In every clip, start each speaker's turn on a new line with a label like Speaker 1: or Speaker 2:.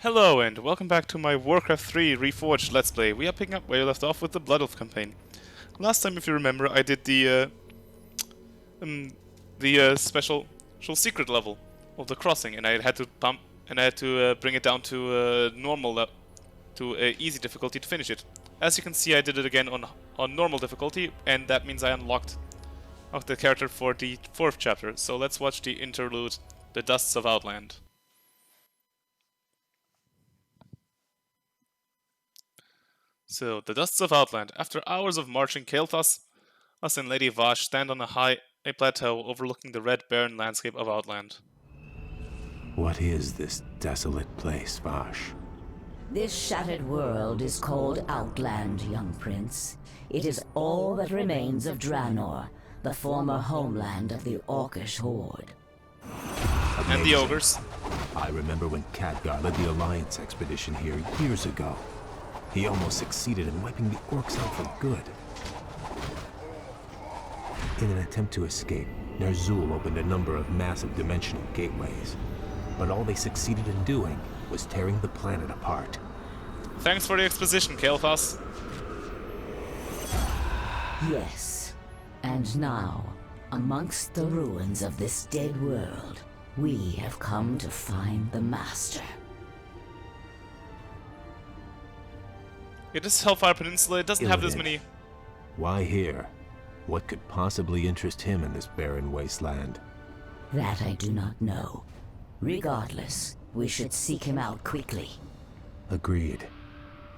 Speaker 1: Hello and welcome back to my Warcraft 3 Reforged Let's Play. We are picking up where you left off with the Blood Elf campaign. Last time, if you remember, I did the special secret level of the crossing, and I had to bring it down to to easy difficulty to finish it. As you can see, I did it again on normal difficulty, and that means I unlocked the character for the 4th chapter. So let's watch the interlude, The Dusts of Outland. So, the Dusts of Outland. After hours of marching, Keal'thas and Lady Vas stand on a plateau overlooking the red, barren landscape of Outland.
Speaker 2: What is this desolate place, Vas?
Speaker 3: This shattered world is called Outland, young prince. It is all that remains of Draenor, the former homeland of the Orcish horde.
Speaker 1: And the ogres.
Speaker 2: I remember when Khadgar led the Alliance expedition here years ago. He almost succeeded in wiping the orcs out for good. In an attempt to escape, Ner'zhul opened a number of massive dimensional gateways. But all they succeeded in doing was tearing the planet apart.
Speaker 1: Thanks for the exposition, Keal'thas.
Speaker 3: Yes. And now, amongst the ruins of this dead world, we have come to find the Master.
Speaker 1: It is Hellfire Peninsula, it doesn't have this many...
Speaker 2: Why here? What could possibly interest him in this barren wasteland?
Speaker 3: That I do not know. Regardless, we should seek him out quickly.
Speaker 2: Agreed.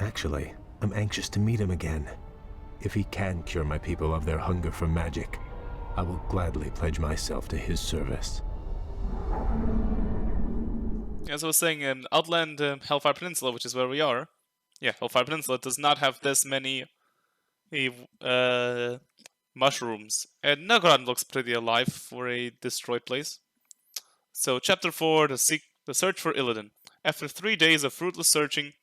Speaker 2: Actually, I'm anxious to meet him again. If he can cure my people of their hunger for magic, I will gladly pledge myself to his service.
Speaker 1: As I was saying, Outland, Hellfire Peninsula, which is where we are. Yeah, Hellfire Peninsula does not have this many mushrooms. And Nagran looks pretty alive for a destroyed place. So, Chapter 4, the Search for Ilidan. After 3 days of fruitless searching,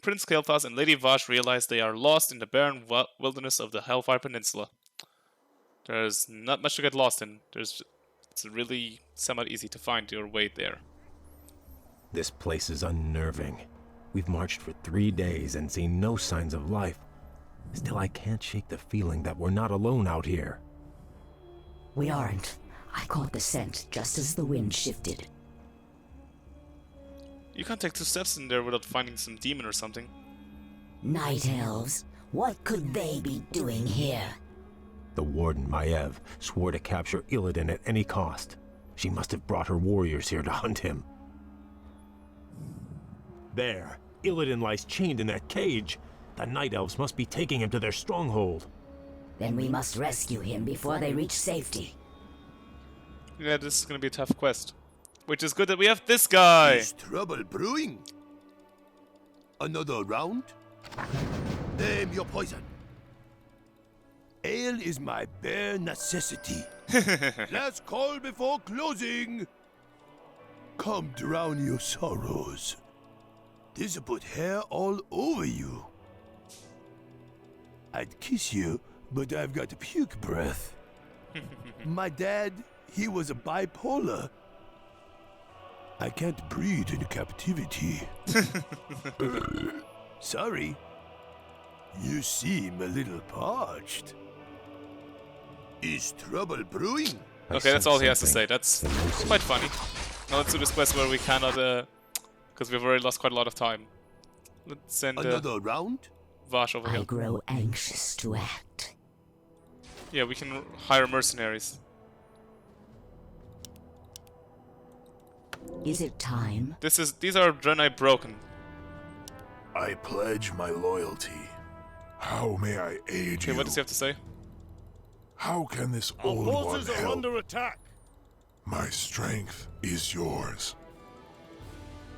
Speaker 1: Prince Keal'thas and Lady Vas realize they are lost in the barren wilderness of the Hellfire Peninsula. There's not much to get lost in. It's really somewhat easy to find your way there.
Speaker 2: This place is unnerving. We've marched for 3 days and seen no signs of life. Still, I can't shake the feeling that we're not alone out here.
Speaker 3: We aren't. I caught the scent just as the wind shifted.
Speaker 1: You can't take 2 steps in there without finding some demon or something.
Speaker 3: Night elves, what could they be doing here?
Speaker 2: The warden, Maiev, swore to capture Ilidan at any cost. She must have brought her warriors here to hunt him. There, Ilidan lies chained in that cage. The Night Elves must be taking him to their stronghold.
Speaker 3: Then we must rescue him before they reach safety.
Speaker 1: Yeah, this is gonna be a tough quest. Which is good that we have this guy!
Speaker 4: Is trouble brewing? Another round? Name your poison. Ale is my bare necessity. Last call before closing. Come drown your sorrows. This will put hair all over you. I'd kiss you, but I've got puke breath. My dad, he was a bipolar. I can't breed in captivity. Sorry. You seem a little parched. Is trouble brewing?
Speaker 1: Okay, that's all he has to say. That's quite funny. Now let's do this quest where we cannot, because we've already lost quite a lot of time. Let's send
Speaker 4: Another round?
Speaker 1: Vash over
Speaker 3: I
Speaker 1: here.
Speaker 3: grow anxious to act.
Speaker 1: Yeah, we can hire mercenaries.
Speaker 3: Is it time?
Speaker 1: These are Draenei broken.
Speaker 5: I pledge my loyalty. How may I aid
Speaker 1: Okay,
Speaker 5: you?
Speaker 1: what does he have to say?
Speaker 5: How can this
Speaker 6: Our
Speaker 5: old
Speaker 6: forces
Speaker 5: one
Speaker 6: are
Speaker 5: help?
Speaker 6: under attack.
Speaker 5: My strength is yours.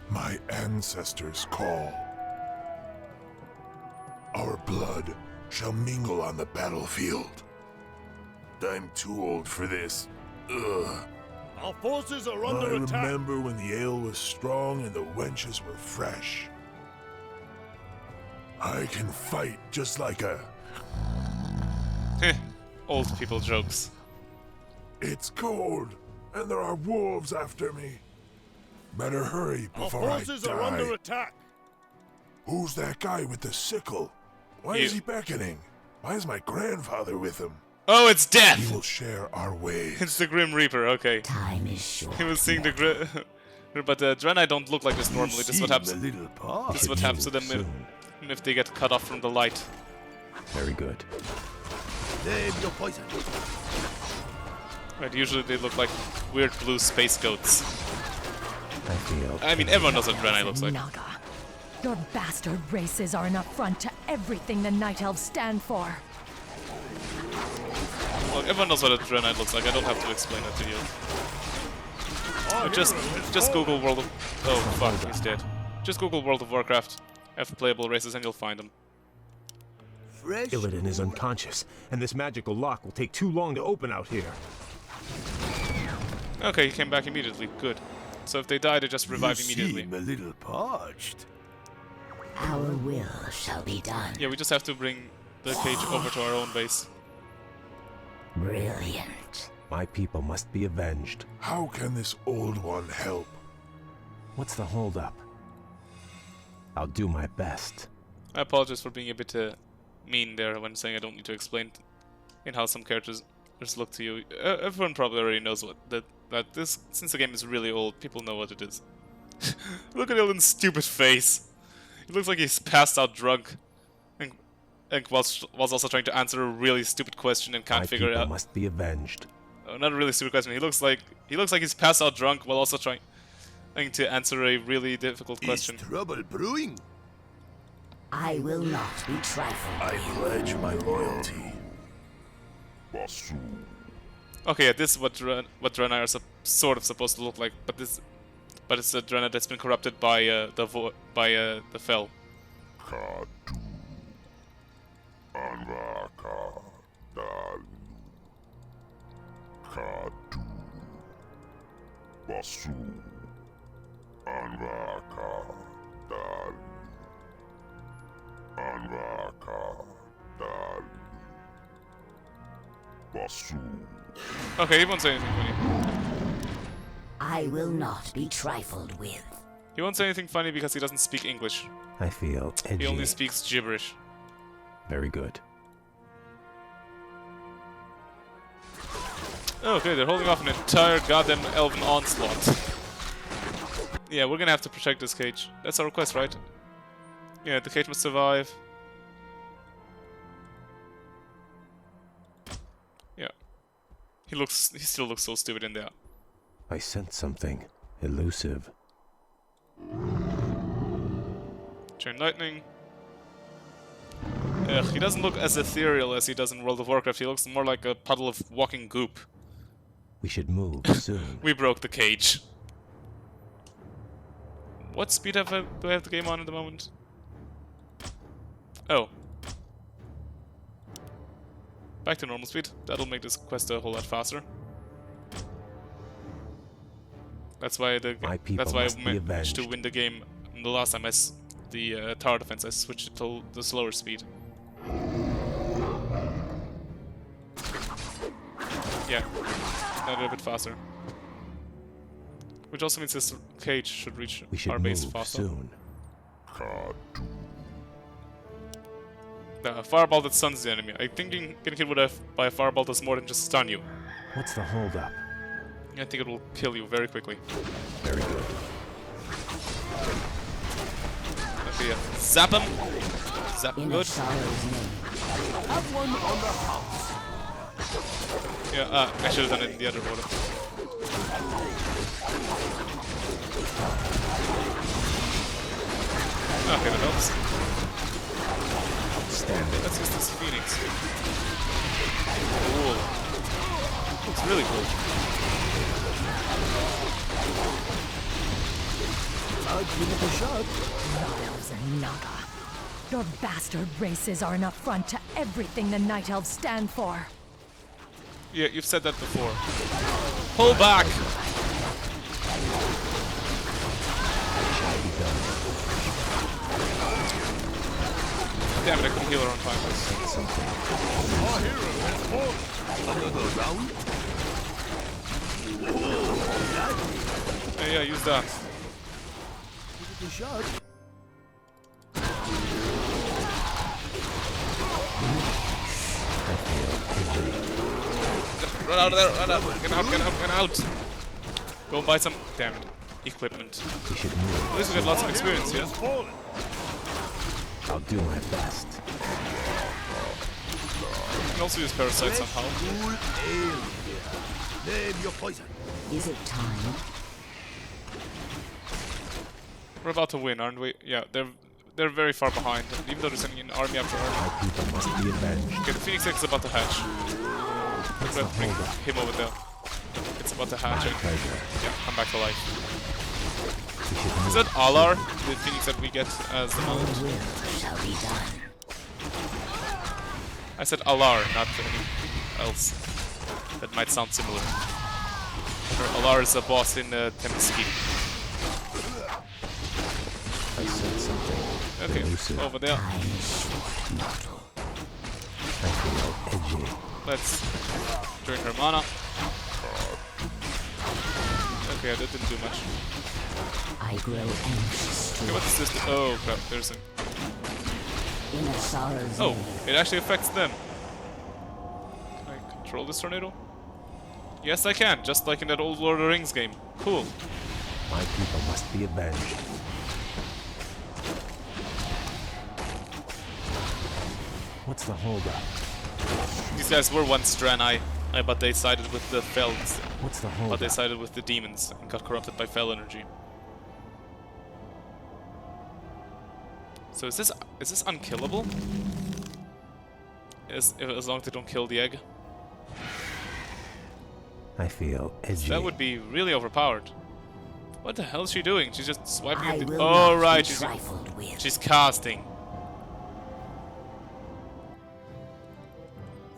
Speaker 5: My ancestors call. Our blood shall mingle on the battlefield. I'm too old for this. Ugh.
Speaker 6: Our forces are
Speaker 5: I
Speaker 6: under attack.
Speaker 5: remember when the ale was strong and the wenches were fresh. I can fight just like a...
Speaker 1: Old people jokes.
Speaker 5: It's cold, and there are wolves after me. Better hurry
Speaker 4: Our
Speaker 5: before I
Speaker 4: forces are under
Speaker 5: die.
Speaker 4: attack.
Speaker 5: Who's that guy with the sickle? Why is he beckoning? Why is my grandfather with him?
Speaker 1: Oh, it's
Speaker 5: We
Speaker 1: death!
Speaker 5: will share our ways.
Speaker 1: It's the Grim Reaper, okay.
Speaker 3: Time is short.
Speaker 1: He was seeing the Grim... But the Draenei don't look like this normally. This is what happens.
Speaker 4: A little part.
Speaker 1: This is what happens to them if they get cut off from the light.
Speaker 2: Very good.
Speaker 4: Name your poison.
Speaker 1: Right, usually they look like weird blue space goats.
Speaker 2: I feel.
Speaker 1: I mean, everyone knows what Draenei looks like.
Speaker 6: Naga. Your bastard races are an affront to everything the Night Elves stand for.
Speaker 1: Well, everyone knows what a Draenei looks like. I don't have to explain it to you. Just Google World of... Oh, fuck, he's dead. Just Google World of Warcraft, F playable races, and you'll find them.
Speaker 4: Fresh.
Speaker 2: Illidan is unconscious, and this magical lock will take too long to open out here.
Speaker 1: Okay, he came back immediately. Good. So if they die, they just revive
Speaker 4: You
Speaker 1: immediately.
Speaker 4: seem a little parched.
Speaker 3: Our will shall be done.
Speaker 1: Yeah, we just have to bring the cage over to our own base.
Speaker 3: Brilliant.
Speaker 2: My people must be avenged.
Speaker 5: How can this old one help?
Speaker 2: What's the holdup? I'll do my best.
Speaker 1: I apologize for being a bit mean there when saying I don't need to explain in how some characters just look to you. Everyone probably already knows that this, since the game is really old, people know what it is. Look at Illidan's stupid face. He looks like he's passed out drunk, and whilst also trying to answer a really stupid question and can't figure it out.
Speaker 2: Must be avenged.
Speaker 1: Oh, not a really stupid question. He looks like he's passed out drunk while also trying to answer a really difficult question.
Speaker 4: Is trouble brewing?
Speaker 3: I will not be trifled
Speaker 4: I
Speaker 3: with.
Speaker 4: pledge my loyalty.
Speaker 1: Okay, yeah, this is what Draenei are sort of supposed to look like, but it's a Draenei that's been corrupted by the Fel. Okay, he won't say anything funny.
Speaker 3: I will not be trifled with.
Speaker 1: He won't say anything funny because he doesn't speak English.
Speaker 2: I feel edgy.
Speaker 1: He only speaks gibberish.
Speaker 2: Very good.
Speaker 1: Okay, they're holding off an entire goddamn elven onslaught. Yeah, we're gonna have to protect this cage. That's our quest, right? Yeah, the cage must survive. Yeah. He still looks so stupid in there.
Speaker 2: I sense something elusive.
Speaker 1: Chain lightning. Ugh, he doesn't look as ethereal as he does in World of Warcraft. He looks more like a puddle of walking goop.
Speaker 2: We should move soon.
Speaker 1: We broke the cage. What speed do I have the game on at the moment? Oh. Back to normal speed. That'll make this quest a whole lot faster. That's why I managed to win the game the last time the tower defense. I switched it to the slower speed. Yeah, now they're a bit faster. Which also means this cage should reach our base faster.
Speaker 2: Soon.
Speaker 1: Fireball that stuns the enemy. I think getting hit by a fireball does more than just stun you.
Speaker 2: What's the holdup?
Speaker 1: I think it will kill you very quickly.
Speaker 2: Very good.
Speaker 1: Okay, yeah. Zap him! Zap him
Speaker 3: In
Speaker 1: good.
Speaker 3: sorrow's name.
Speaker 4: Have one on the house.
Speaker 1: Yeah, I should have done it in the other order. Okay, that helps.
Speaker 2: Outstanding.
Speaker 1: Let's use this Phoenix. Cool. Looks really cool.
Speaker 4: I'll give it a shot.
Speaker 6: Elves and Naga. Your bastard races are an affront to everything the Night Elves stand for.
Speaker 1: Yeah, you've said that before. Pull back! Damn it, I couldn't heal her on time.
Speaker 4: Our hero has fallen. Another round?
Speaker 1: Yeah, use that.
Speaker 4: it a shot.
Speaker 2: I feel itchy.
Speaker 1: Run out of there! Run out! Get out! Get out! Get out! Go and buy some damn it, equipment.
Speaker 2: We should move.
Speaker 1: At least we get lots of experience, yeah?
Speaker 2: I'll do my best.
Speaker 1: You can also use parasites somehow.
Speaker 4: Cool ale here. Name your poison.
Speaker 3: Is it time?
Speaker 1: We're about to win, aren't we? Yeah, they're very far behind, even though they're sending in army after army.
Speaker 2: My people must be avenged.
Speaker 1: Okay, the Phoenix Egg is about to hatch.
Speaker 2: What's
Speaker 1: We're
Speaker 2: the
Speaker 1: gonna bring
Speaker 2: holdup?
Speaker 1: him over there. It's about to hatch.
Speaker 2: My
Speaker 1: And,
Speaker 2: pleasure.
Speaker 1: yeah, come back to life.
Speaker 2: We should
Speaker 1: Is
Speaker 2: move.
Speaker 1: that Alar, the Phoenix that we get as the
Speaker 3: Your
Speaker 1: mount?
Speaker 3: will shall be done.
Speaker 1: I said Alar, not anything else. That might sound similar. Alar is a boss in Temesky.
Speaker 2: I said something.
Speaker 1: Okay,
Speaker 2: elusive.
Speaker 1: over there.
Speaker 3: Time is short, mortal.
Speaker 2: I feel edgy.
Speaker 1: Let's drink her mana. Okay, that didn't do much.
Speaker 3: I grow anxious
Speaker 1: Okay,
Speaker 3: to
Speaker 1: what's this? Oh crap, there's a...
Speaker 3: in a sorrow's
Speaker 1: Oh,
Speaker 3: end.
Speaker 1: it actually affects them. Can I control this tornado? Yes, I can, just like in that old Lord of the Rings game. Cool.
Speaker 2: My people must be avenged. What's the holdup?
Speaker 1: These guys were once Draenei, but they sided with the Felds.
Speaker 2: What's the
Speaker 1: But
Speaker 2: holdup?
Speaker 1: they sided with the demons and got corrupted by Fel energy. So is this unkillable? As long as they don't kill the egg?
Speaker 2: I feel edgy.
Speaker 1: That would be really overpowered. What the hell is she doing? She's just swiping
Speaker 3: I
Speaker 1: at the...
Speaker 3: will
Speaker 1: Oh
Speaker 3: not
Speaker 1: right,
Speaker 3: be trifled with.
Speaker 1: she's casting.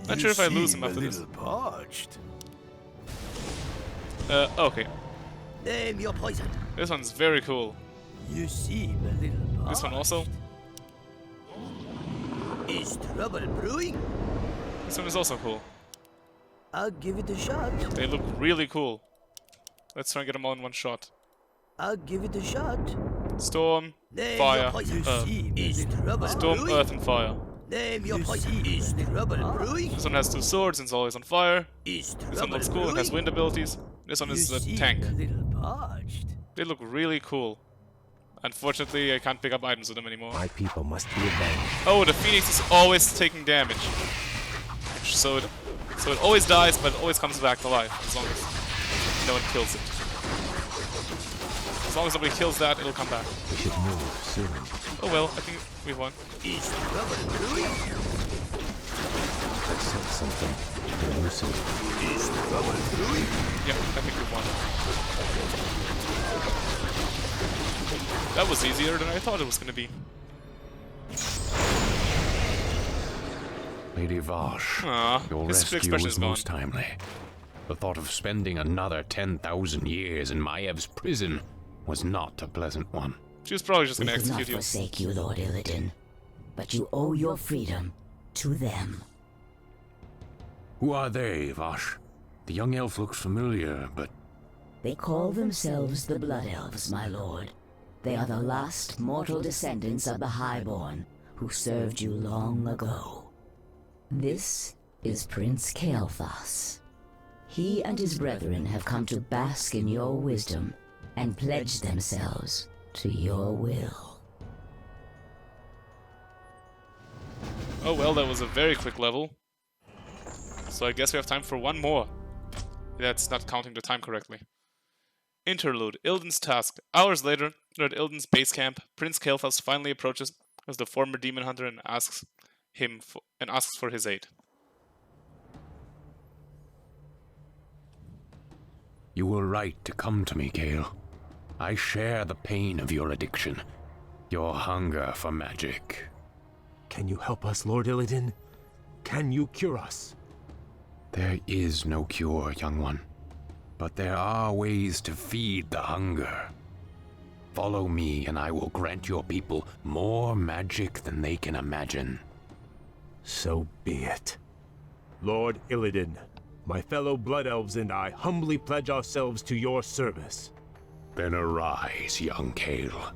Speaker 1: Not sure if I lose him after
Speaker 4: a
Speaker 1: this.
Speaker 4: little parched.
Speaker 1: Okay.
Speaker 4: Name your poison.
Speaker 1: This one's very cool.
Speaker 4: You seem a little parched.
Speaker 1: This one also.
Speaker 4: Is trouble brewing?
Speaker 1: This one is also cool.
Speaker 4: I'll give it a shot.
Speaker 1: They look really cool. Let's try and get them all in one shot.
Speaker 4: I'll give it a shot.
Speaker 1: Storm,
Speaker 4: Name
Speaker 1: fire,
Speaker 4: your poison. Is trouble
Speaker 1: storm,
Speaker 4: brewing?
Speaker 1: earth, and fire.
Speaker 4: Name your poison. Is trouble brewing?
Speaker 1: This one has 2 swords and is always on fire.
Speaker 4: Is
Speaker 1: This one
Speaker 4: trouble
Speaker 1: looks cool and has
Speaker 4: brewing?
Speaker 1: wind abilities. This one
Speaker 4: You
Speaker 1: is a
Speaker 4: seem
Speaker 1: tank.
Speaker 4: a little parched.
Speaker 1: They look really cool. Unfortunately, I can't pick up items with them anymore.
Speaker 2: My people must be avenged.
Speaker 1: Oh, the Phoenix is always taking damage. So it always dies, but it always comes back to life, as long as no one kills it. As long as nobody kills that, it'll come back.
Speaker 2: We should move soon.
Speaker 1: Oh well, I think we won.
Speaker 4: Is trouble brewing?
Speaker 2: I said something elusive.
Speaker 4: Is trouble brewing?
Speaker 1: Yep, I think we won. That was easier than I thought it was gonna be.
Speaker 7: Lady Vas, your
Speaker 1: his
Speaker 7: rescue
Speaker 1: expression
Speaker 7: was
Speaker 1: is gone.
Speaker 7: most timely. The thought of spending another 10,000 years in Maev's prison was not a pleasant one.
Speaker 1: She was probably just
Speaker 3: We
Speaker 1: gonna
Speaker 3: could not
Speaker 1: execute you.
Speaker 3: forsake you, Lord Illidan, but you owe your freedom to them.
Speaker 7: Who are they, Vas? The young elf looks familiar, but
Speaker 3: They call themselves the Blood Elves, my lord. They are the last mortal descendants of the Highborn, who served you long ago. This is Prince Keal'thas. He and his brethren have come to bask in your wisdom and pledge themselves to your will.
Speaker 1: Oh well, that was a very quick level. So I guess we have time for one more. That's not counting the time correctly. Interlude, Illidan's task. Hours later, at Illidan's base camp, Prince Keal'thas finally approaches as the former demon hunter and asks for his aid.
Speaker 7: you were right to come to me, Kael. I share the pain of your addiction, your hunger for magic.
Speaker 2: Can you help us, Lord Illidan? Can you cure us?
Speaker 7: There is no cure, young one. But there are ways to feed the hunger. Follow me, and I will grant your people more magic than they can imagine.
Speaker 2: So be it. Lord Illidan, my fellow Blood Elves and I humbly pledge ourselves to your service.
Speaker 7: Then arise, young Kael.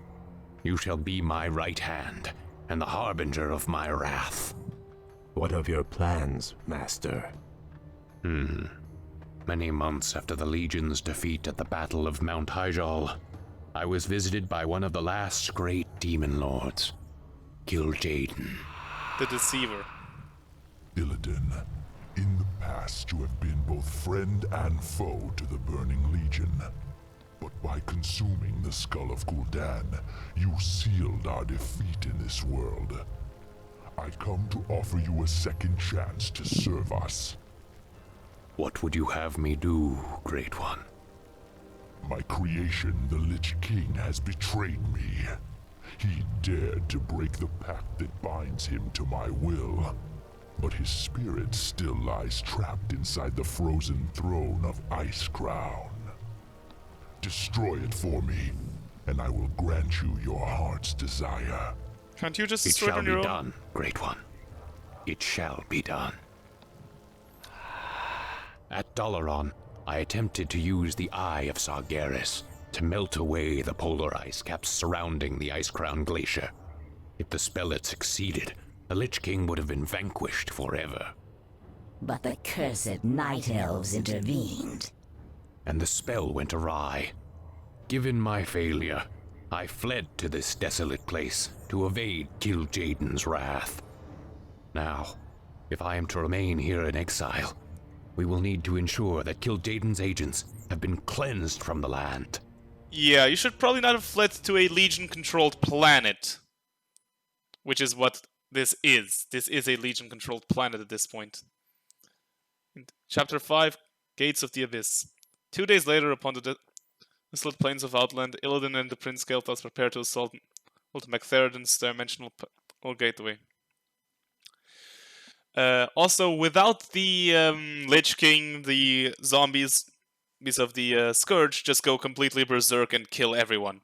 Speaker 7: You shall be my right hand, and the harbinger of my wrath.
Speaker 2: What of your plans, Master?
Speaker 7: Many months after the Legion's defeat at the Battle of Mount Hyjal, I was visited by one of the last great demon lords, Kil'jaeden.
Speaker 1: The Deceiver.
Speaker 5: Illidan, in the past you have been both friend and foe to the Burning Legion. But by consuming the skull of Gul'dan, you sealed our defeat in this world. I come to offer you a second chance to serve us.
Speaker 7: What would you have me do, Great One?
Speaker 5: My creation, the Lich King, has betrayed me. He dared to break the pact that binds him to my will. But his spirit still lies trapped inside the frozen throne of Ice Crown. Destroy it for me, and I will grant you your heart's desire.
Speaker 1: Can't you just
Speaker 7: It
Speaker 1: destroy it
Speaker 7: shall
Speaker 1: on
Speaker 7: be
Speaker 1: your own?
Speaker 7: done, Great One. It shall be done. At Dalaran, I attempted to use the Eye of Sargeras to melt away the polar ice caps surrounding the Ice Crown Glacier. If the spell had succeeded, the Lich King would have been vanquished forever.
Speaker 3: But the cursed Night Elves intervened.
Speaker 7: And the spell went awry. Given my failure, I fled to this desolate place to evade Kil'jaeden's wrath. Now, if I am to remain here in exile, we will need to ensure that Kil'jaeden's agents have been cleansed from the land.
Speaker 1: Yeah, you should probably not have fled to a Legion-controlled planet. Which is what this is. This is a Legion-controlled planet at this point. In Chapter 5, Gates of the Abyss. 2 days later, upon the desolate plains of Outland, Illidan and the Prince Keal'thas prepare to assault Magtheridon's dimensional gateway. Also, without the Lich King, the zombies of the Scourge just go completely berserk and kill everyone.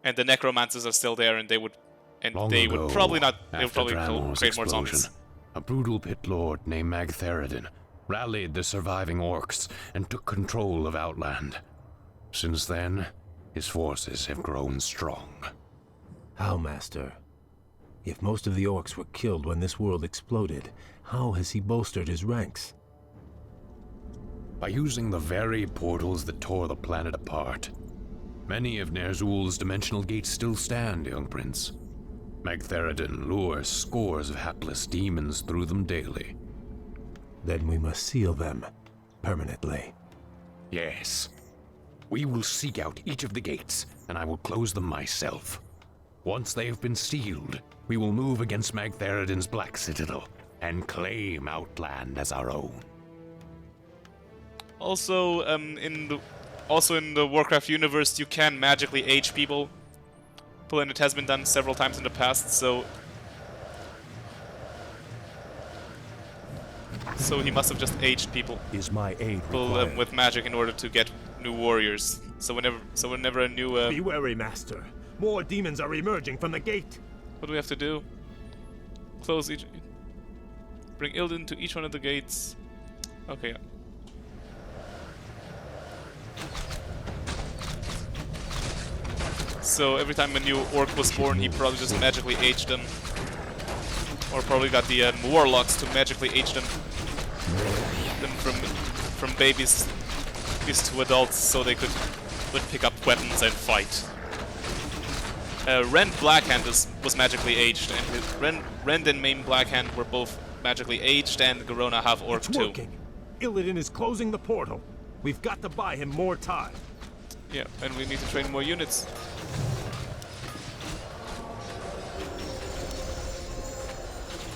Speaker 1: And the necromancers are still there, and they would probably not. They would probably create more zombies.
Speaker 7: A brutal pit lord named Magtheridon rallied the surviving orcs and took control of Outland. Since then, his forces have grown strong.
Speaker 2: How, Master? If most of the orcs were killed when this world exploded, how has he bolstered his ranks?
Speaker 7: By using the very portals that tore the planet apart. Many of Ner'zhul's dimensional gates still stand, young prince. Magtheridon lures scores of hapless demons through them daily.
Speaker 2: Then we must seal them, permanently.
Speaker 7: Yes. We will seek out each of the gates, and I will close them myself. Once they have been sealed, we will move against Magtheridon's Black Citadel and claim Outland as our own.
Speaker 1: Also, in the Warcraft universe, you can magically age people, and it has been done several times in the past. So he must have just aged people.
Speaker 2: Is my aid required?
Speaker 1: With magic in order to get new warriors. So whenever a new
Speaker 2: Be wary, Master. More demons are emerging from the gate.
Speaker 1: what do we have to do? Close each. Bring Ilidan to each one of the gates. Okay. Yeah. So every time a new orc was born, he probably just magically aged them. Or probably got the warlocks to magically age them. Them from babies to adults, so they could pick up weapons and fight. Rend Blackhand was magically aged, and Rend and Maim Blackhand were both magically aged, and Garona half orc
Speaker 2: It's
Speaker 1: too.
Speaker 2: working. Illidan is closing the portal. We've got to buy him more time.
Speaker 1: Yeah, and we need to train more units.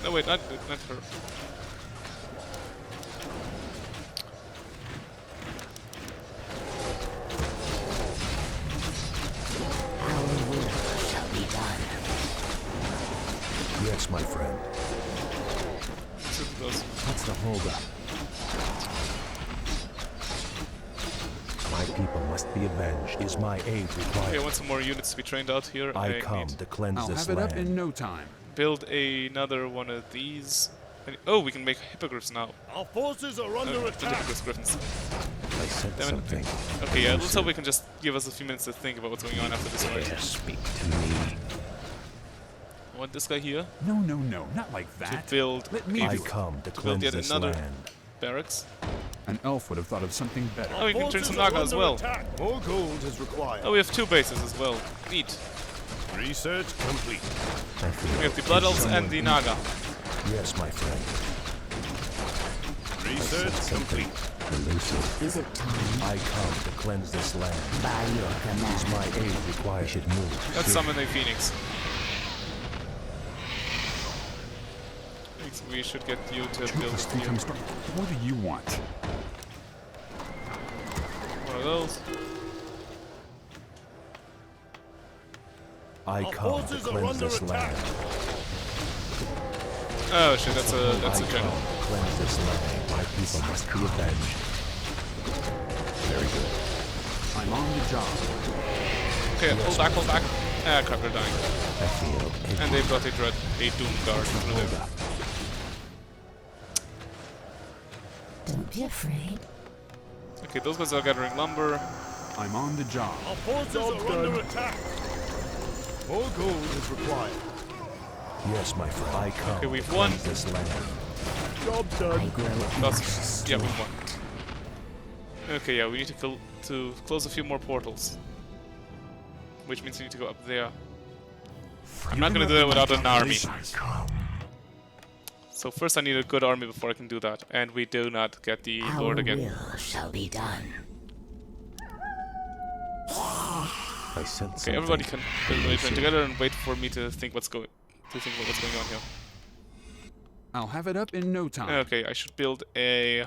Speaker 1: No wait, not her.
Speaker 3: Our will shall be done.
Speaker 2: Yes, my friend. What's the holdup? My people must be avenged. Is my aid required?
Speaker 1: Okay, I want some more units to be trained out here.
Speaker 2: I come
Speaker 1: need
Speaker 2: to cleanse
Speaker 8: I'll
Speaker 2: this
Speaker 8: have it
Speaker 2: land.
Speaker 8: up in no time.
Speaker 1: build another one of these. Oh, we can make hippogriffs now.
Speaker 4: Our forces are under
Speaker 1: Not
Speaker 4: attack.
Speaker 1: hippogriffs, griffins.
Speaker 2: I sense
Speaker 1: Damn it.
Speaker 2: something.
Speaker 1: Okay, yeah, let's hope we can just give us a few minutes to think about what's going on after this fight.
Speaker 7: Speak to me.
Speaker 1: I want this guy here
Speaker 8: No, no, no, not like
Speaker 1: to
Speaker 8: that.
Speaker 1: build
Speaker 8: Let me
Speaker 2: I
Speaker 8: do it.
Speaker 2: come to
Speaker 1: build
Speaker 2: cleanse
Speaker 1: yet
Speaker 2: this
Speaker 1: another
Speaker 2: land.
Speaker 1: barracks.
Speaker 8: An elf would have thought of something better.
Speaker 1: Oh, we can turn
Speaker 4: Forces
Speaker 1: some
Speaker 4: are
Speaker 1: Naga as
Speaker 4: under
Speaker 1: well.
Speaker 4: attack. More gold is required.
Speaker 1: Oh, we have 2 bases as well. Neat.
Speaker 4: Research complete.
Speaker 2: I feel
Speaker 1: We have the Blood Elves and the Naga.
Speaker 2: Yes, my friend.
Speaker 4: Research complete.
Speaker 2: Elusive.
Speaker 3: Is it time?
Speaker 2: I come to cleanse this land.
Speaker 3: By your
Speaker 2: Is
Speaker 3: command.
Speaker 2: my aid required? We should move.
Speaker 1: Let's
Speaker 2: soon.
Speaker 1: summon a Phoenix. We should get you to
Speaker 8: 2
Speaker 1: build
Speaker 8: plus 3
Speaker 1: here.
Speaker 8: times 3. What do you want?
Speaker 1: One of those.
Speaker 2: I
Speaker 4: Our
Speaker 2: come to
Speaker 4: forces are
Speaker 2: cleanse
Speaker 4: under
Speaker 2: this
Speaker 4: attack.
Speaker 2: land.
Speaker 1: Oh shit, that's a
Speaker 2: I
Speaker 1: general.
Speaker 2: come to cleanse this land. My people must be avenged. Very good.
Speaker 8: I'm on the job.
Speaker 1: Okay, hold back, hold back. Ah, crap, they're dying.
Speaker 2: I feel
Speaker 1: And they've got a Doom Guard through
Speaker 2: Hold
Speaker 1: there.
Speaker 2: up.
Speaker 3: Don't be afraid.
Speaker 1: Okay, those guys are gathering lumber.
Speaker 8: I'm on the job.
Speaker 4: Our forces are under attack. More gold is required.
Speaker 2: Yes, my friend. I come
Speaker 1: Okay, we've
Speaker 2: to
Speaker 1: won.
Speaker 2: cleanse this land.
Speaker 4: Job
Speaker 3: I
Speaker 4: done.
Speaker 3: grow
Speaker 1: That's,
Speaker 3: anxious
Speaker 1: yeah,
Speaker 3: to
Speaker 1: we won. Okay, yeah, we need to close a few more portals. Which means we need to go up there. I'm not gonna do that without an army. So first I need a good army before I can do that. And we do not get the
Speaker 3: Our
Speaker 1: Lord again.
Speaker 3: will shall be done.
Speaker 2: I sense
Speaker 1: Okay, everybody
Speaker 2: something.
Speaker 1: can build a waypoint together and wait for me to think about what's going on here.
Speaker 8: I'll have it up in no time.
Speaker 1: Okay, I should build a...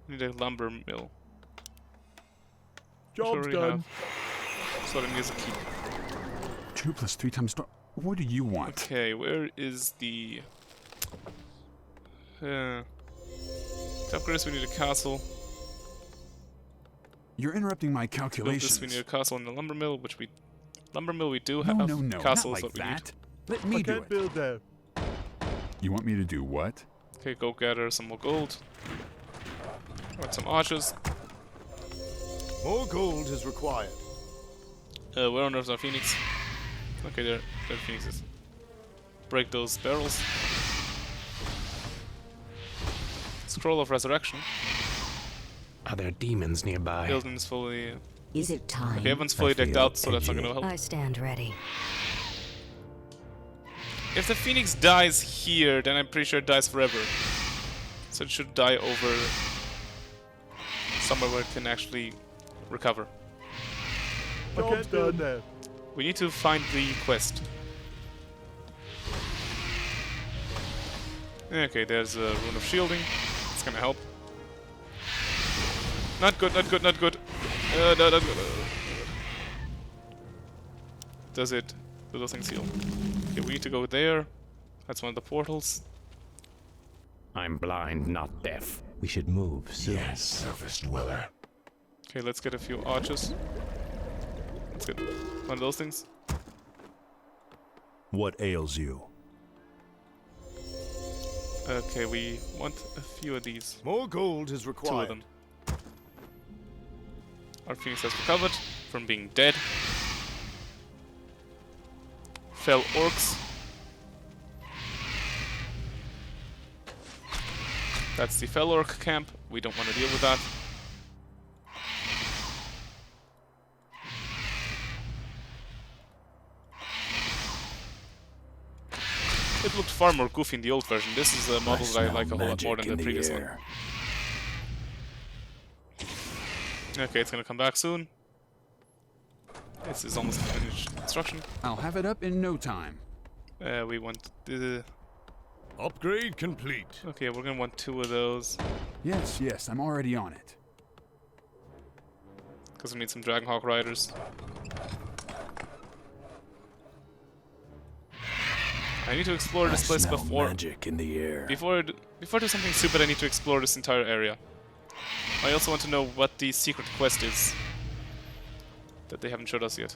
Speaker 1: need a lumber mill.
Speaker 4: Job's
Speaker 1: Sure we
Speaker 4: done.
Speaker 1: have. So let me use a key.
Speaker 8: 2 plus 3 times 3. What do you want?
Speaker 1: Okay, where is the... to upgrade this we need a castle.
Speaker 8: You're interrupting my
Speaker 1: To build
Speaker 8: calculations.
Speaker 1: this we need a castle and a lumber mill, which we... Lumber mill we do
Speaker 8: No,
Speaker 1: have.
Speaker 8: no, no,
Speaker 1: Castle
Speaker 8: not
Speaker 1: is
Speaker 8: like
Speaker 1: what we need.
Speaker 8: that. Let me do it.
Speaker 4: build there.
Speaker 8: You want me to do what?
Speaker 1: Okay, go gather some more gold. Got some archers.
Speaker 4: More gold is required.
Speaker 1: Where on earth are Phoenix? Okay, there are Phoenixes. Break those barrels. Scroll of Resurrection.
Speaker 7: Are there demons nearby?
Speaker 1: Building is fully...
Speaker 3: Is it time?
Speaker 1: Okay, everyone's fully decked
Speaker 2: feel
Speaker 1: out, so that's not
Speaker 2: edgy.
Speaker 1: gonna help.
Speaker 6: I stand ready.
Speaker 1: If the Phoenix dies here, then I'm pretty sure it dies forever. So it should die over somewhere where it can actually recover.
Speaker 4: Job's done. There.
Speaker 1: We need to find the quest. Okay, there's a Rune of Shielding. It's gonna help. Not good, not good, not good. No, not good. Does it? Do those things heal? Okay, we need to go there. That's one of the portals.
Speaker 7: I'm blind, not deaf.
Speaker 2: We should move soon.
Speaker 5: Yes, surface dweller.
Speaker 1: Okay, let's get a few archers. Let's get one of those things.
Speaker 4: What ails you?
Speaker 1: Okay, we want a few of these.
Speaker 4: More gold is
Speaker 1: 2 of
Speaker 4: required.
Speaker 1: them. Our Phoenix has recovered from being dead. Fell orcs. That's the Fell orc camp. We don't want to deal with that. It looked far more goofy in the old version. This is a model that I like a whole lot more than the previous one. Okay, it's gonna come back soon. This is almost finished construction.
Speaker 8: I'll have it up in no time.
Speaker 1: We want the...
Speaker 4: Upgrade complete.
Speaker 1: Okay, we're gonna want 2 of those.
Speaker 8: Yes, yes, I'm already on it.
Speaker 1: Because we need some Dragonhawk riders. I need to explore this place
Speaker 2: Smell
Speaker 1: before...
Speaker 2: magic in the air.
Speaker 1: Before I do something stupid, I need to explore this entire area. I also want to know what the secret quest is. That they haven't showed us yet.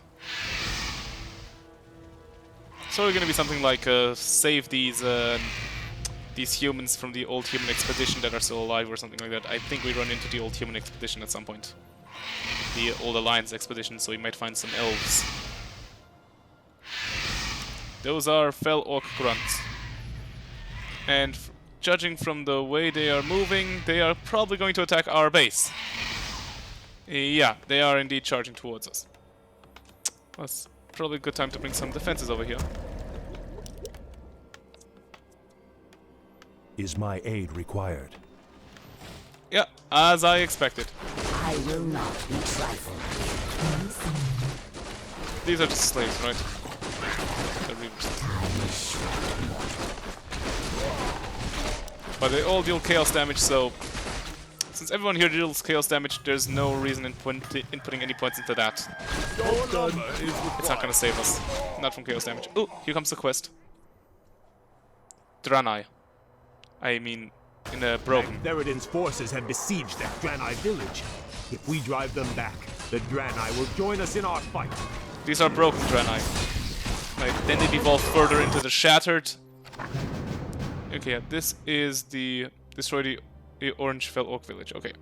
Speaker 1: It's probably gonna be something like, save these these humans from the old human expedition that are still alive or something like that. I think we run into the old human expedition at some point. The old Alliance expedition, so we might find some elves. Those are Fel Orc grunts. And judging from the way they are moving, they are probably going to attack our base. Yeah, they are indeed charging towards us. That's probably a good time to bring some defenses over here.
Speaker 2: Is my aid required?
Speaker 1: Yeah, as I expected.
Speaker 3: I will not be trifled.
Speaker 1: These are just slaves, right? The reavers. But they all deal chaos damage, so since everyone here deals chaos damage, there's no reason in putting any points into that. It's not gonna save us. Not from chaos damage. Oh, here comes the quest. Draenei. I mean, in a broken.
Speaker 9: Theroden's forces have besieged that Draenei village. If we drive them back, the Draenei will join us in our fight.
Speaker 1: These are broken Draenei. Right, then they evolve further into the Shattered. Okay, yeah, this is the destroy the Orange Fel Orc village. Okay,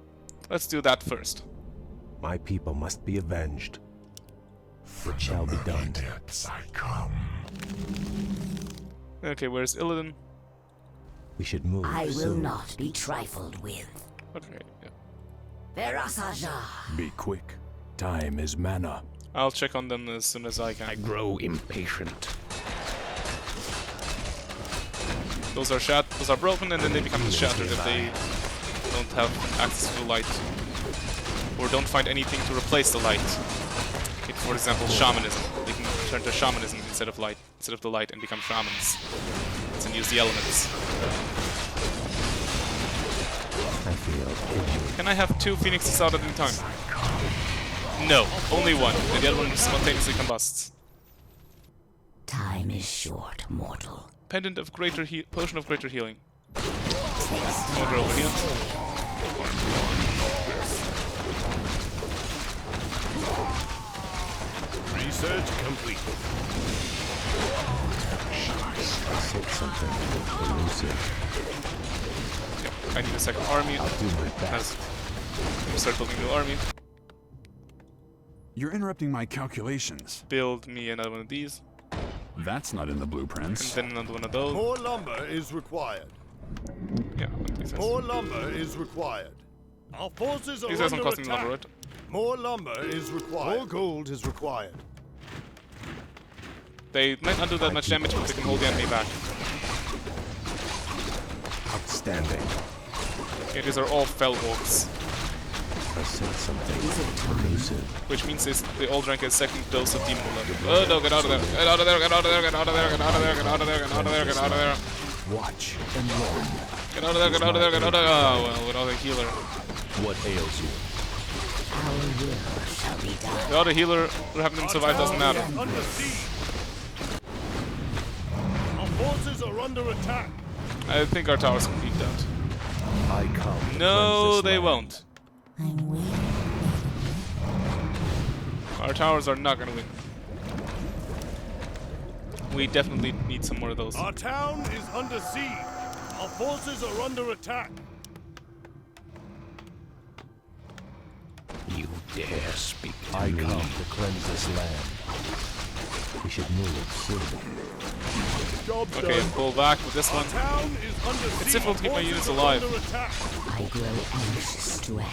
Speaker 1: let's do that first.
Speaker 2: My people must be avenged. It shall be done.
Speaker 5: I come.
Speaker 1: Okay, where's Illidan?
Speaker 2: We should move
Speaker 3: I will
Speaker 2: soon.
Speaker 3: not be trifled with.
Speaker 1: Okay, yeah.
Speaker 3: Verasaja.
Speaker 8: Be quick. Time is mana.
Speaker 1: I'll check on them as soon as I can.
Speaker 7: I grow impatient.
Speaker 1: Those are broken, and then they become shattered if they don't have access to the light, or don't find anything to replace the light. Like, for example, shamanism. They can turn to shamanism instead of the light, and become shamans. And use the elements.
Speaker 2: I feel injured.
Speaker 1: Can I have 2 phoenixes out at any time? No, only one, and the other one spontaneously combusts.
Speaker 3: Time is short, mortal.
Speaker 1: Pendant of greater potion of greater healing. Over here.
Speaker 4: Research complete.
Speaker 2: Said something elusive.
Speaker 1: Yep, I need a second army.
Speaker 2: I'll do my best.
Speaker 1: Start building a new army.
Speaker 8: You're interrupting my calculations.
Speaker 1: Build me another one of these,
Speaker 8: That's not in the
Speaker 1: and
Speaker 8: blueprints.
Speaker 1: then another one of those.
Speaker 4: More lumber is required.
Speaker 1: Yeah, these guys.
Speaker 4: More lumber is required. Our forces are
Speaker 1: These guys don't
Speaker 4: under
Speaker 1: cost me
Speaker 4: attack.
Speaker 1: lumber, right?
Speaker 4: More lumber is required. More gold is required.
Speaker 1: They might not do that much damage, but they can hold the enemy back.
Speaker 2: Outstanding.
Speaker 1: Yeah, these are all Fel Orcs,
Speaker 2: I said something elusive.
Speaker 1: which means they all drank a second dose of demon blood. Oh no, get out of there! Get out of there! Get out of there! Get out of there! Get out of there! Get out of there! Get out of there! Get out of there!
Speaker 2: Watch and learn.
Speaker 1: Get out of there! Get out of there! Get out of there! Oh well, without a healer.
Speaker 2: What ails you?
Speaker 3: Our will shall be done.
Speaker 1: Without a healer, what happened to survive doesn't matter.
Speaker 4: Under siege. Our forces are under attack.
Speaker 1: I think our towers can beat that.
Speaker 2: I come. to
Speaker 1: No,
Speaker 2: cleanse this
Speaker 1: they
Speaker 2: land.
Speaker 1: won't.
Speaker 3: I'm waiting.
Speaker 1: Our towers are not gonna win. We definitely need some more of those.
Speaker 4: Our town is under siege. Our forces are under attack.
Speaker 7: You dare speak to
Speaker 2: I
Speaker 7: me?
Speaker 2: come to cleanse this land. We should move soon.
Speaker 4: Job
Speaker 1: Okay,
Speaker 4: done.
Speaker 1: pull back with this
Speaker 4: Our
Speaker 1: one.
Speaker 4: town is under siege.
Speaker 1: It's difficult to keep my
Speaker 4: Forces
Speaker 1: units
Speaker 4: are
Speaker 1: alive.
Speaker 4: under attack.
Speaker 3: I grow anxious to act.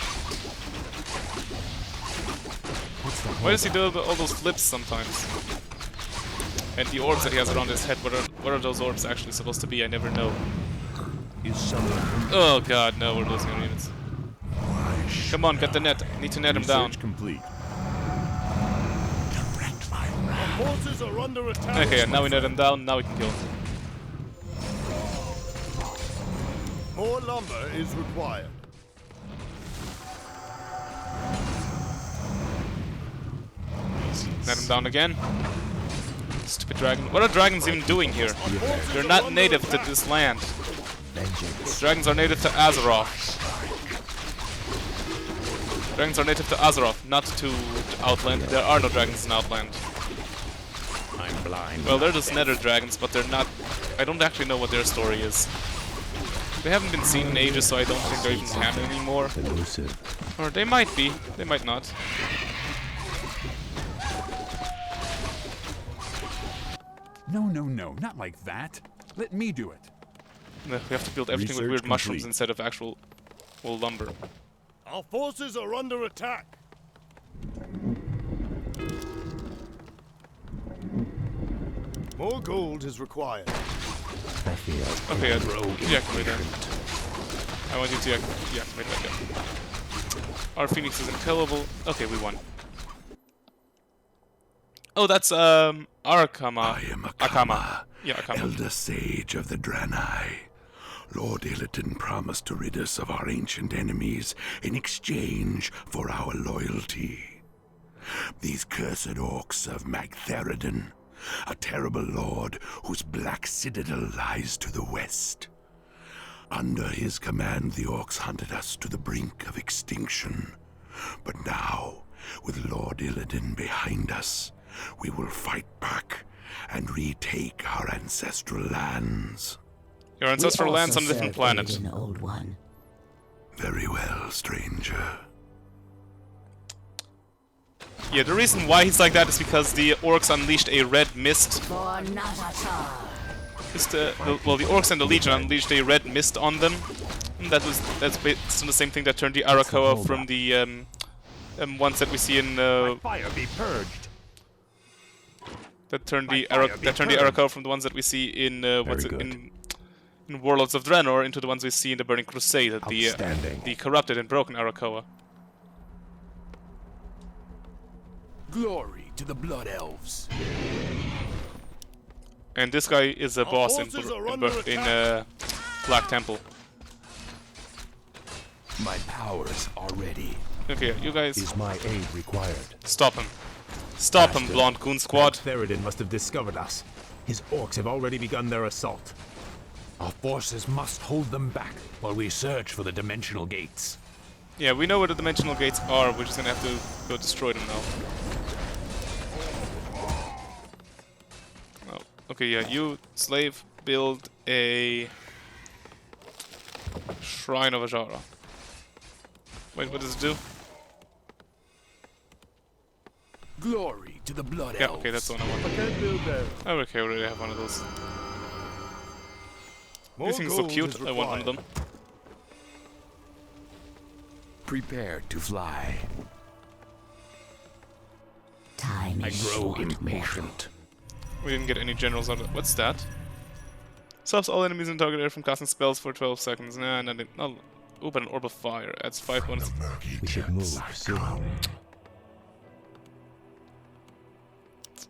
Speaker 1: Why does he do all those flips sometimes? And the orbs that he has around his head, what are those orbs actually supposed to be? I never know.
Speaker 2: Is someone
Speaker 1: Oh god, no, we're losing our units. Come on, get the net. Need to net him down.
Speaker 9: Research complete.
Speaker 4: Our forces are under attack.
Speaker 1: Okay, and now we net him down, now we can kill him.
Speaker 4: More lumber is required.
Speaker 1: Net him down again. Stupid dragon. What are dragons even doing here? They're not native to this land.
Speaker 2: vengeance?
Speaker 1: Dragons are native to Azeroth. Dragons are native to Azeroth, not to Outland. There are no dragons in Outland.
Speaker 7: I'm blind.
Speaker 1: Well, they're just nether dragons, but they're not... I don't actually know what their story is. They haven't been seen in ages, so I don't think they're even canon anymore.
Speaker 2: Elusive.
Speaker 1: Or they might be. They might not.
Speaker 8: No, no, no, not like that. Let me do it.
Speaker 1: No, we have to build everything with
Speaker 9: Research
Speaker 1: weird mushrooms
Speaker 9: complete.
Speaker 1: instead of actual lumber.
Speaker 4: Our forces are under attack. More gold is required.
Speaker 2: I feel
Speaker 1: Okay, deactivate that. I want you to deactivate that, yeah. Our Phoenix is unkillable. Okay, we won. Oh, that's, Arakama.
Speaker 10: I am Akama,
Speaker 1: Yeah, Akama.
Speaker 10: elder sage of the Draenei. Lord Ilidan promised to rid us of our ancient enemies in exchange for our loyalty. These cursed orcs of Magtheridon, a terrible lord whose black citadel lies to the west. Under his command, the orcs hunted us to the brink of extinction. But now, with Lord Ilidan behind us, we will fight back and retake our ancestral lands.
Speaker 1: Your ancestral lands on a different planet.
Speaker 3: Ilidan, Old One.
Speaker 10: Very well, stranger.
Speaker 1: Yeah, the reason why he's like that is because the orcs unleashed a red mist.
Speaker 3: For Natatar.
Speaker 1: Well, the orcs and the Legion unleashed a red mist on them. And that's based on the same thing that turned the Arakoa from the ones that we see in
Speaker 9: Fire be purged.
Speaker 1: that turned the Arakoa from the ones that we see in in Warlords of Draenor into the ones we see in the Burning Crusade, the corrupted and broken Arakoa.
Speaker 4: Glory to the Blood Elves.
Speaker 1: And this guy is a boss in
Speaker 4: forces are under
Speaker 1: Black Temple.
Speaker 4: My powers are ready.
Speaker 1: Okay, you guys
Speaker 2: Is my aid required?
Speaker 1: stop him. Stop him, blonde goon squad.
Speaker 2: Theridin must have discovered us. His orcs have already begun their assault.
Speaker 7: Our forces must hold them back while we search for the dimensional gates.
Speaker 1: Yeah, we know where the dimensional gates are. We're just gonna have to go destroy them now. Oh, okay, yeah, you, slave, build a Shrine of Ajara. Wait, what does it do?
Speaker 4: Glory to the Blood
Speaker 1: Yeah,
Speaker 4: Elves.
Speaker 1: okay, that's the one I want.
Speaker 4: I can't build that.
Speaker 1: Oh, okay, I already have one of those.
Speaker 4: More
Speaker 1: These things look
Speaker 4: gold
Speaker 1: cute.
Speaker 4: is
Speaker 1: I want one of them.
Speaker 4: required. Prepare to fly.
Speaker 3: Time is
Speaker 7: Grow
Speaker 3: short,
Speaker 7: impatient.
Speaker 1: We didn't get any generals out of it. What's that? Stops all enemies in target area from casting spells for 12 seconds. Nah, nothing. Oh, ooh, but an orb of fire adds 5 bonus.
Speaker 2: We should move soon.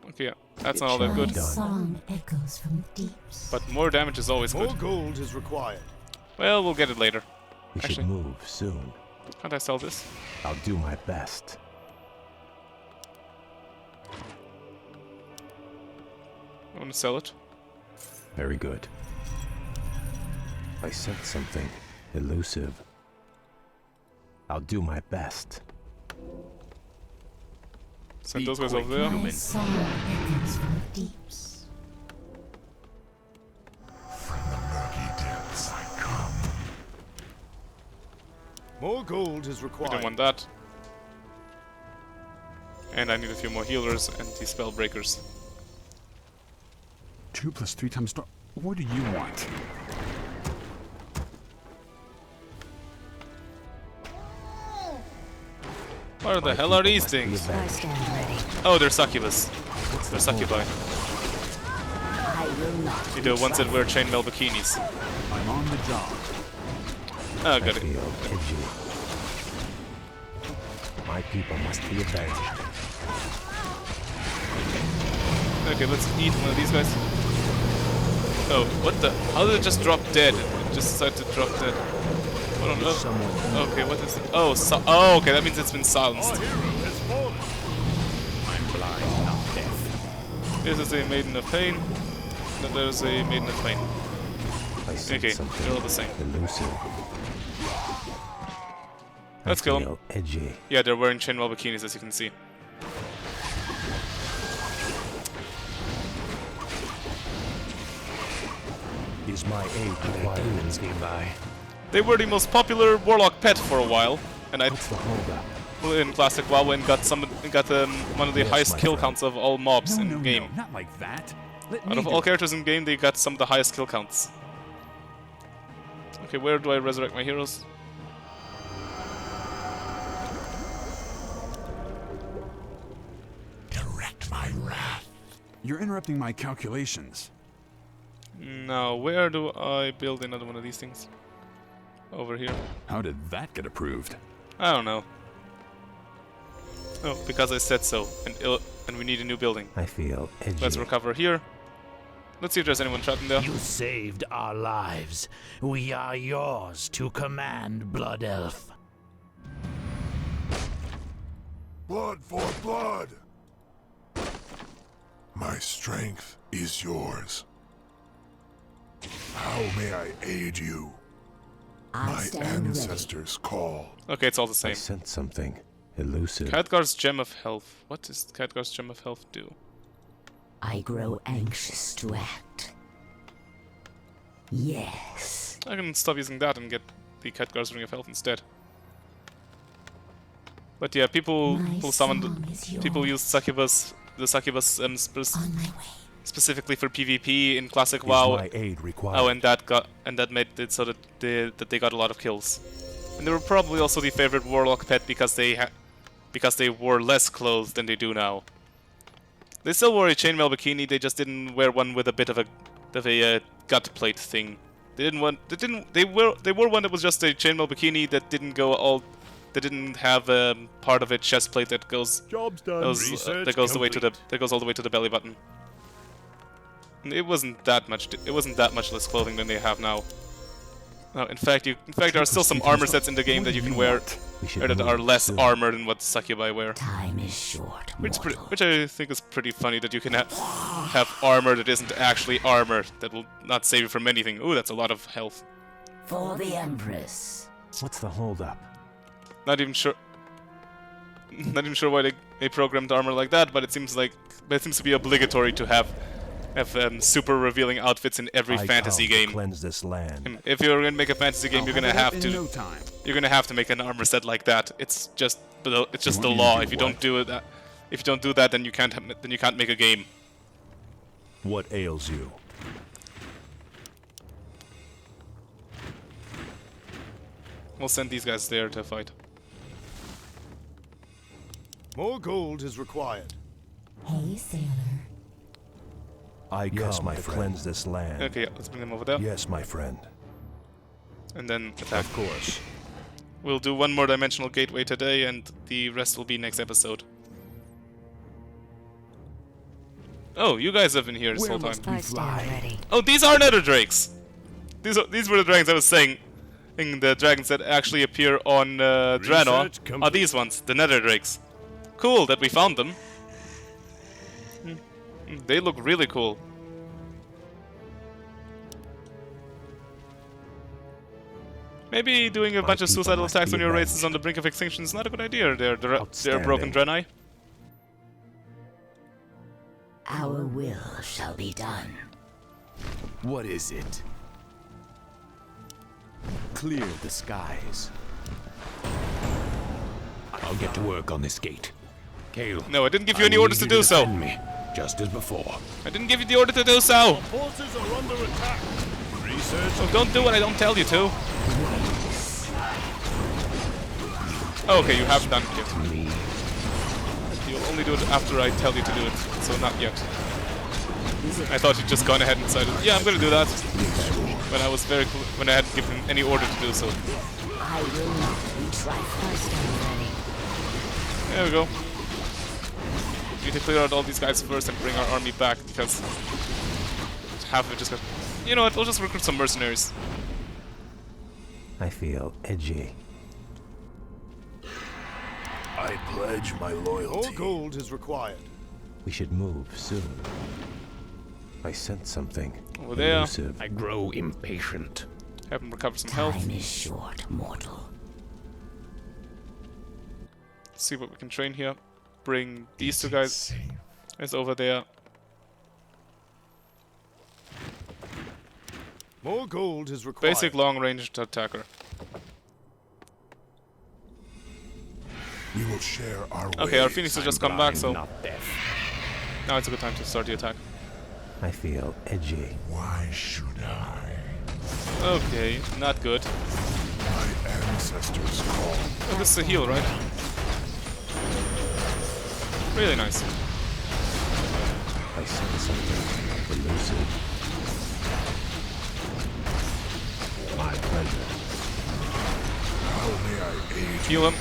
Speaker 1: Okay, yeah, that's not all that good.
Speaker 3: Song echoes from the deeps.
Speaker 1: But more damage is always
Speaker 4: More
Speaker 1: good.
Speaker 4: gold is required.
Speaker 1: Well, we'll get it later.
Speaker 2: We should
Speaker 1: Actually-
Speaker 2: move soon.
Speaker 1: Can't I sell this?
Speaker 2: I'll do my best.
Speaker 1: I want to sell it.
Speaker 2: Very good. I sense something elusive. I'll do my best.
Speaker 1: Send those guys over there.
Speaker 3: My song echoes from the deeps.
Speaker 4: More gold is
Speaker 1: We
Speaker 4: required.
Speaker 1: don't want that. And I need a few more healers and the spell breakers.
Speaker 8: 2 + 3 times. What do you want?
Speaker 1: What the hell are these things?
Speaker 3: I stand ready.
Speaker 1: Oh, they're succubus. They're succubi.
Speaker 3: I will not.
Speaker 1: They're the ones that wear chainmail bikinis.
Speaker 8: I'm on the job.
Speaker 1: Oh, got it.
Speaker 2: Feel edgy. My people must be avenged.
Speaker 1: Okay, let's eat one of these guys. Oh, what the? How did it just drop dead? It just decided to drop dead. I don't know. Okay, what is it? Oh, oh, okay, that means it's been silenced.
Speaker 4: Our hero has fallen.
Speaker 9: I'm blind, not deaf.
Speaker 1: This is a Maiden of Pain. Then there's a Maiden of Pain.
Speaker 2: I sense
Speaker 1: Okay,
Speaker 2: something
Speaker 1: they're all the same.
Speaker 2: elusive.
Speaker 1: Let's
Speaker 2: I
Speaker 1: kill 'em.
Speaker 2: feel edgy.
Speaker 1: Yeah, they're wearing chainmail bikinis, as you can see.
Speaker 2: Is my aid required?
Speaker 7: Demons nearby.
Speaker 1: They were the most popular warlock pet for a while, and
Speaker 2: What's the holdup?
Speaker 1: in classic WoW and got one of the
Speaker 2: Yes,
Speaker 1: highest
Speaker 2: my
Speaker 1: kill
Speaker 2: friend.
Speaker 1: counts of all mobs
Speaker 8: No,
Speaker 1: in
Speaker 8: no,
Speaker 1: game.
Speaker 8: no, not like that. Let
Speaker 1: Out
Speaker 8: me
Speaker 1: of
Speaker 8: do
Speaker 1: all
Speaker 8: it.
Speaker 1: characters in game, they got some of the highest kill counts. Okay, where do I resurrect my heroes?
Speaker 10: Direct my wrath.
Speaker 8: You're interrupting my calculations.
Speaker 1: Now, where do I build another one of these things? Over here.
Speaker 8: How did that get approved?
Speaker 1: I don't know. Oh, because I said so, and we need a new building.
Speaker 2: I feel edgy.
Speaker 1: Let's recover here. Let's see if there's anyone trapped in there.
Speaker 11: You saved our lives. We are yours to command, Blood Elf.
Speaker 5: Blood for blood! My strength is yours. How may I aid you?
Speaker 3: I
Speaker 5: My
Speaker 3: stand
Speaker 5: ancestors call.
Speaker 1: Okay, it's all the
Speaker 2: I
Speaker 1: same.
Speaker 2: sense something elusive.
Speaker 1: Khadgar's Gem of Health. What does Khadgar's Gem of Health do?
Speaker 3: ready. I grow anxious to act. Yes.
Speaker 1: I can stop using that and get the Khadgar's Ring of Health instead. But yeah, people
Speaker 3: My
Speaker 1: summoned.
Speaker 3: song is
Speaker 1: People
Speaker 3: yours.
Speaker 1: used succubus, the succubus
Speaker 3: On my way.
Speaker 1: specifically for PvP in classic
Speaker 2: Is
Speaker 1: WoW.
Speaker 2: my aid required?
Speaker 1: Oh, and that made it so that they got a lot of kills. And they were probably also the favorite warlock pet because they wore less clothes than they do now. They still wore a chainmail bikini. They just didn't wear one with a bit of a gut plate thing. They wore one that was just a chainmail bikini that didn't go all. They didn't have part of a chest plate that goes
Speaker 9: Job's done.
Speaker 1: that goes all the way to the belly button. And it wasn't that much. It wasn't that much less clothing than they have now. No, in fact, there are still some armor sets in the game that you can wear,
Speaker 2: We should
Speaker 1: or that are
Speaker 2: move
Speaker 1: less
Speaker 2: soon.
Speaker 1: armor than what succubi wear.
Speaker 3: Time is short,
Speaker 1: Which
Speaker 3: mortal.
Speaker 1: I think is pretty funny that you can have armor that isn't actually armor that will not save you from anything. Ooh, that's a lot of health.
Speaker 3: For the Empress.
Speaker 2: What's the holdup?
Speaker 1: Not even sure. Not even sure why they programmed armor like that, but it seems to be obligatory to have super revealing outfits in every
Speaker 2: I
Speaker 1: fantasy
Speaker 2: come to
Speaker 1: game.
Speaker 2: cleanse this land.
Speaker 1: If you're gonna make a fantasy game,
Speaker 8: I'll
Speaker 1: you're gonna
Speaker 8: it
Speaker 1: have
Speaker 8: up
Speaker 1: to.
Speaker 8: in no time.
Speaker 1: You're gonna have to make an armor set like that. It's just the
Speaker 8: want
Speaker 1: the
Speaker 8: me to
Speaker 1: law.
Speaker 8: do
Speaker 1: If you don't
Speaker 8: what?
Speaker 1: do it, if you don't do that, then you can't make a game.
Speaker 2: What ails you?
Speaker 1: We'll send these guys there to fight.
Speaker 9: More gold is required.
Speaker 3: Hey, sailor.
Speaker 2: I
Speaker 4: Yes,
Speaker 2: come
Speaker 4: my
Speaker 2: to
Speaker 4: friend.
Speaker 2: cleanse this land.
Speaker 1: Okay, let's bring them over there,
Speaker 4: Yes, my friend.
Speaker 1: and then attack.
Speaker 4: Of course.
Speaker 1: We'll do one more dimensional gateway today, and the rest will be next episode. Oh, you guys have been here this whole time.
Speaker 6: I stand ready.
Speaker 1: Oh, these are nether drakes. These were the dragons I was saying. And the dragons that actually appear on Draenor
Speaker 9: Research
Speaker 1: are
Speaker 9: complete.
Speaker 1: these ones, the nether drakes. Cool that we found them. They look really cool. Maybe doing a
Speaker 2: My
Speaker 1: bunch of
Speaker 2: people
Speaker 1: suicidal
Speaker 2: must
Speaker 1: attacks
Speaker 2: be
Speaker 1: on your races
Speaker 2: avenged.
Speaker 1: on the brink of extinction is not a good idea. They're broken
Speaker 2: Outstanding.
Speaker 1: Draenei.
Speaker 3: Our will shall be done.
Speaker 9: What is it? Clear the skies.
Speaker 7: I'll get to work on this gate. Kale.
Speaker 1: No, I didn't give you
Speaker 7: I
Speaker 1: any orders
Speaker 7: need
Speaker 1: to
Speaker 7: you
Speaker 1: do so.
Speaker 7: defend me, just as before.
Speaker 1: I didn't give you the order to do so.
Speaker 9: Forces are under attack. Research.
Speaker 1: So don't do what I don't tell you to. Oh, okay, you have done it.
Speaker 7: Me.
Speaker 1: You'll only do it after I tell you to do it, so not yet. I thought you'd just gone ahead and decided, yeah, I'm gonna do that. When I hadn't given any order to do so.
Speaker 3: I will not be trifled.
Speaker 6: I stand ready.
Speaker 1: There we go. We need to clear out all these guys first and bring our army back, because half of it just got... You know what, we'll just recruit some mercenaries.
Speaker 2: I feel edgy.
Speaker 4: I pledge my
Speaker 9: More
Speaker 4: loyalty.
Speaker 9: gold is required.
Speaker 2: We should move soon. I sense something
Speaker 1: Over there.
Speaker 2: elusive.
Speaker 7: I grow impatient.
Speaker 1: Have them recover some health.
Speaker 3: Time is short, mortal.
Speaker 1: See what we can train here. Bring these two guys over there.
Speaker 9: More gold is required.
Speaker 1: Basic long-range attacker.
Speaker 5: share our
Speaker 1: Okay, our
Speaker 5: ways.
Speaker 1: Phoenix has just come back, so
Speaker 7: Not death.
Speaker 1: now it's a good time to start the attack.
Speaker 2: I feel edgy.
Speaker 5: Why should I?
Speaker 1: Okay, not good.
Speaker 5: My ancestors called.
Speaker 1: Oh, this is a heal, right? Really nice.
Speaker 2: I sense something elusive.
Speaker 5: My pleasure. How may I aid you?
Speaker 1: Heal him.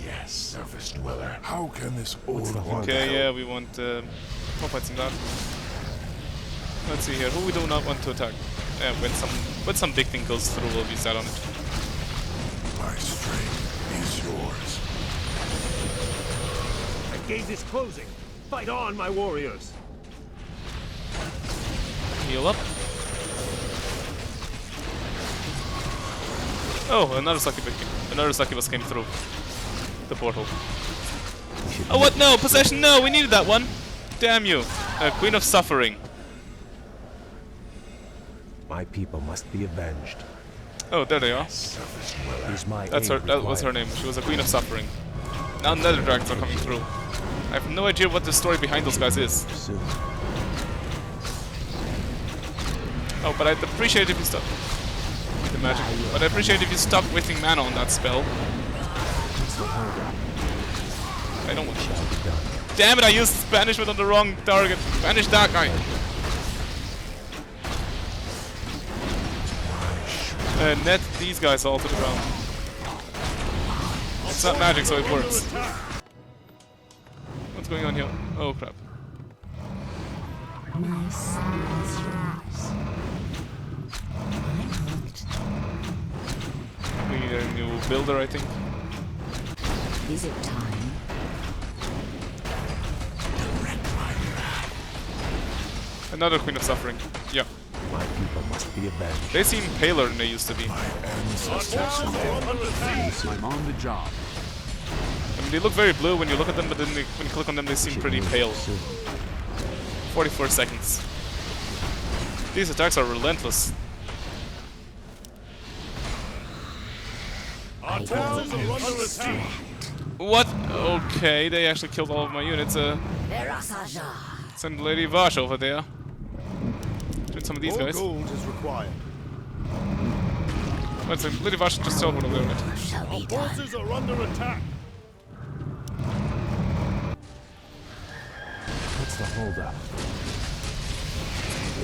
Speaker 5: Yes, surface dweller. How can this old one
Speaker 1: Okay,
Speaker 5: help?
Speaker 1: yeah, we want more fights than that. Let's see here. Who we do not want to attack? When some big thing goes through, we'll be set on it.
Speaker 5: My strength is yours.
Speaker 9: The gate is closing. Fight on, my warriors.
Speaker 1: Heal up. Oh, another succubus came through the portal. Oh, what? No! Possession! No! We needed that one! Damn you! Queen of Suffering.
Speaker 2: My people must be avenged.
Speaker 1: Oh, there they are.
Speaker 2: Is my
Speaker 1: That's her.
Speaker 2: aid
Speaker 1: That was her
Speaker 2: required?
Speaker 1: name. She was a Queen of Suffering. Now Nether Dragons are coming through. I have no idea what the story behind those guys is.
Speaker 2: Soon.
Speaker 1: Oh, but I'd appreciate if you stop the magic. But I appreciate if you stop wasting mana on that spell. I don't want. Damn it! I used banishment on the wrong target. Banish that guy. Net these guys all to the ground. It's not magic, so it works. What's going on here? Oh crap.
Speaker 3: My son is yours.
Speaker 1: We need a new builder, I think.
Speaker 3: Is it time?
Speaker 1: Another Queen of Suffering. Yeah.
Speaker 2: My people must be avenged.
Speaker 1: They seem paler than they used to be.
Speaker 8: I'm on the job.
Speaker 1: I mean, they look very blue when you look at them, but then when you click on them, they seem pretty pale. 44 seconds. These attacks are relentless.
Speaker 3: Our towns are under attack.
Speaker 1: What? Okay, they actually killed all of my units. Send Lady Vas over there. Shoot some of these guys.
Speaker 4: Gold is required.
Speaker 1: Wait a second, Lady Vas should just teleport over there, right?
Speaker 4: Our forces are under attack.
Speaker 2: What's the holdup?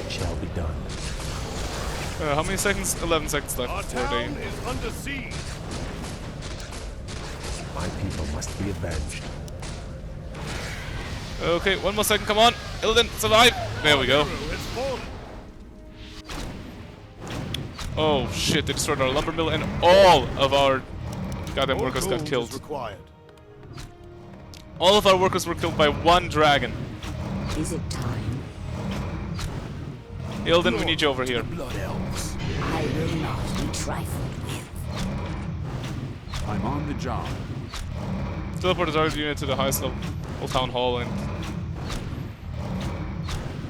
Speaker 2: It shall be done.
Speaker 1: How many seconds? 11 seconds left
Speaker 4: Our
Speaker 1: before
Speaker 4: town
Speaker 1: they...
Speaker 4: is under siege.
Speaker 2: My people must be avenged.
Speaker 1: Okay, one more second, come on! Ilidan, survive! There we go. Oh shit, they destroyed our lumber mill and all of our goddamn workers got killed. All of our workers were killed by one dragon.
Speaker 3: Is it time?
Speaker 1: Ilidan, we need you over here.
Speaker 4: Blood elves.
Speaker 3: I will not be trifled with.
Speaker 8: I'm on the job.
Speaker 1: Teleport the target unit to the highest level town hall and...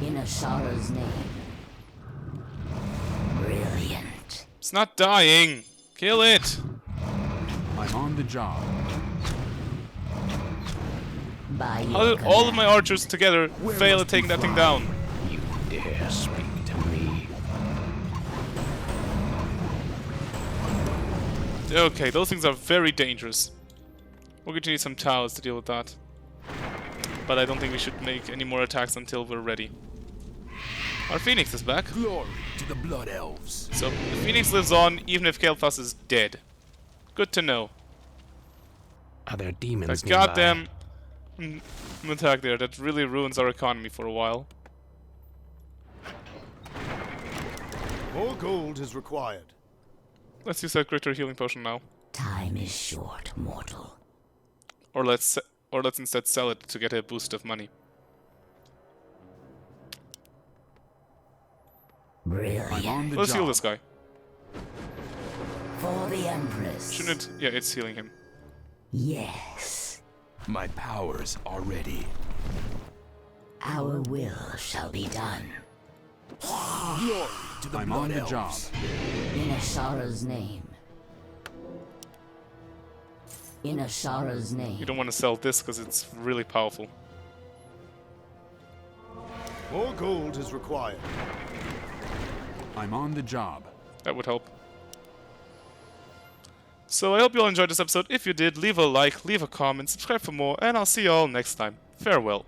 Speaker 3: In Ashara's name. Brilliant.
Speaker 1: It's not dying! Kill it!
Speaker 8: I'm on the job.
Speaker 3: By
Speaker 1: How did all of my archers together fail at taking that thing down?
Speaker 7: You dare speak to me?
Speaker 1: Okay, those things are very dangerous. We're going to need some towers to deal with that. But I don't think we should make any more attacks until we're ready. Our Phoenix is back.
Speaker 4: Glory to the Blood Elves.
Speaker 1: So, the Phoenix lives on even if Keal'thas is dead. Good to know.
Speaker 7: Are there demons
Speaker 1: That
Speaker 7: nearby?
Speaker 1: goddamn attack there that really ruins our economy for a while.
Speaker 4: More gold is required.
Speaker 1: Let's use that greater healing potion now.
Speaker 3: Time is short, mortal.
Speaker 1: Or let's instead sell it to get a boost of money.
Speaker 3: Brilliant.
Speaker 8: I'm on the
Speaker 1: Let's
Speaker 8: job.
Speaker 1: heal this guy.
Speaker 3: For the Empress.
Speaker 1: Shouldn't it? Yeah, it's healing him.
Speaker 3: Yes.
Speaker 4: My powers are ready.
Speaker 3: Our will shall be done.
Speaker 4: Glory to the
Speaker 8: I'm
Speaker 4: Blood
Speaker 8: on the
Speaker 4: Elves.
Speaker 8: job.
Speaker 3: In Ashara's name. In Ashara's name.
Speaker 1: You don't want to sell this because it's really powerful.
Speaker 4: More gold is required.
Speaker 8: I'm on the job.
Speaker 1: That would help. So I hope you all enjoyed this episode. If you did, leave a like, leave a comment, subscribe for more, and I'll see you all next time. Farewell.